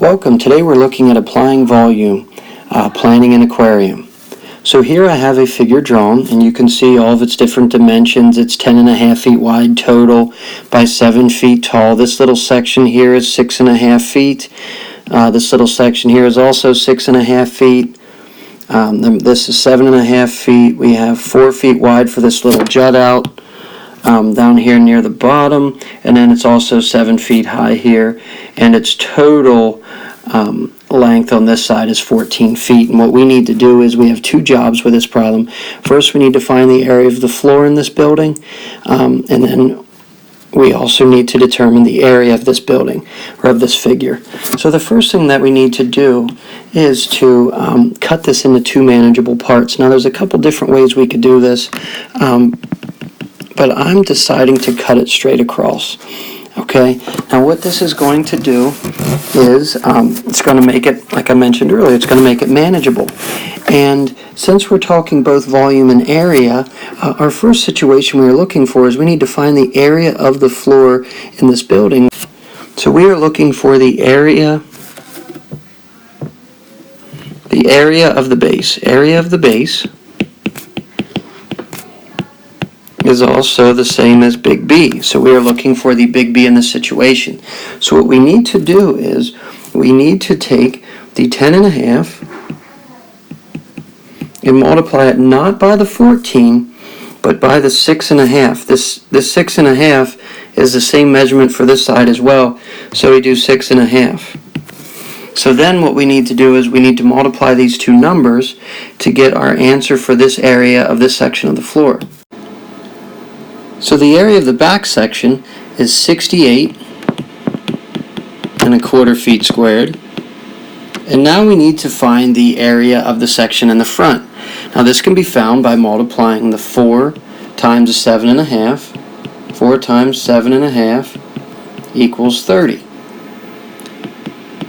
Welcome. Today we're looking at applying volume, planning an aquarium. So here I have a figure drawn, and you can see all of its different dimensions. It's 10.5 feet wide total by 7 feet tall. This little section here is 6.5 feet. This little section here is also 6.5 feet. This is 7.5 feet. We have 4 feet wide for this little jut out down here near the bottom, and then it's also 7 feet high here, and its total length on this side is 14 feet. And what we need to do is we have two jobs with this problem. First, we need to find the area of the floor in this building, and then we also need to determine the area of this building, or of this figure. So the first thing that we need to do is to cut this into two manageable parts. Now there's a couple different ways we could do this, but I'm deciding to cut it straight across. Okay, now what this is going to do is it's going to make it, like I mentioned earlier, it's going to make it manageable. And since we're talking both volume and area, our first situation we are looking for is we need to find the area of the floor in this building. So we are looking for the area of the base. Area of the base is also the same as big B. So we are looking for the big B in this situation. So what we need to do is we need to take the 10.5 and multiply it not by the 14, but by the 6.5. This 6.5 is the same measurement for this side as well, so we do 6.5. So then what we need to do is we need to multiply these two numbers to get our answer for this area of this section of the floor. So the area of the back section is 68.25 feet squared. And now we need to find the area of the section in the front. Now this can be found by multiplying the 4 times the 7.5. 4 times 7.5 equals 30.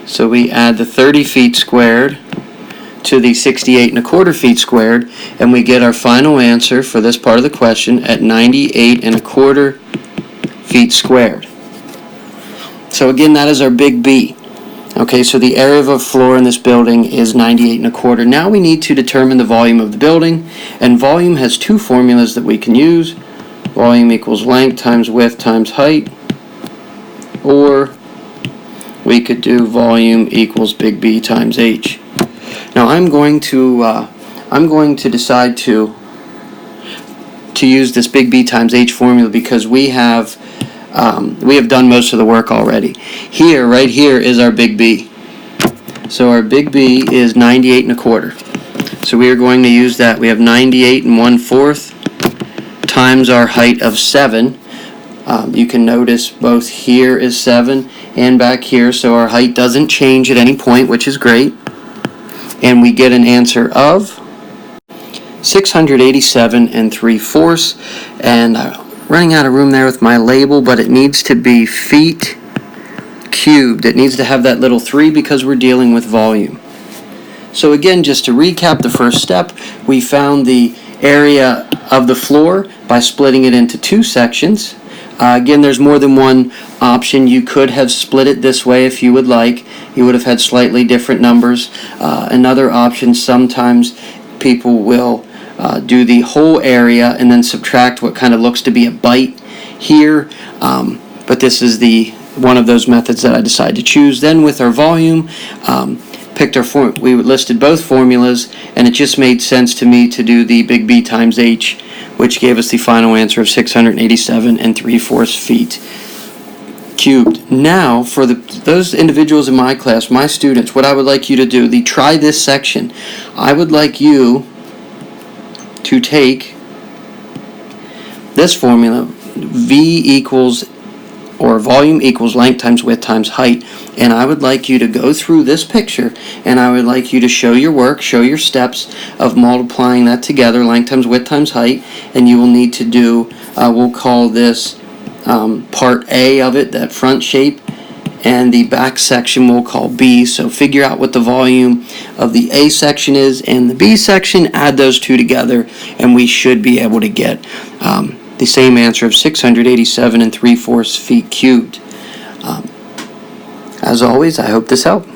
So we add the 30 feet squared to the 68.25 feet squared, and we get our final answer for this part of the question at 98.25 feet squared. So again, that is our big B. Okay, so the area of a floor in this building is 98.25. Now we need to determine the volume of the building, and volume has two formulas that we can use. Volume equals length times width times height, or we could do volume equals big B times H. Now I'm going to decide to use this big B times H formula because we have done most of the work already. Here, right here, is our big B. So our big B is 98.25. So we are going to use that. We have 98.25 times our height of 7. You can notice both here is 7 and back here, so our height doesn't change at any point, which is great. And we get an answer of 687 3/4. And I'm running out of room there with my label, but it needs to be feet cubed. It needs to have that little 3 because we're dealing with volume. So again, just to recap the first step, we found the area of the floor by splitting it into two sections. Again, there's more than one option. You could have split it this way if you would like. You would have had slightly different numbers. Another option, sometimes people will do the whole area and then subtract what kind of looks to be a bite here. But this is one of those methods that I decided to choose. Then with our volume, we listed both formulas, and it just made sense to me to do the big B times H, which gave us the final answer of 687 3/4 feet cubed. Now, for those individuals in my class, my students, what I would like you to do, try this section. I would like you to take this formula, volume equals length times width times height, and I would like you to go through this picture, and I would like you to show your work, show your steps of multiplying that together, length times width times height, and you will need to do, we'll call this part A of it, that front shape, and the back section we'll call B. So figure out what the volume of the A section is and the B section, add those two together, and we should be able to get the same answer of 687 3/4 feet cubed. As always, I hope this helped.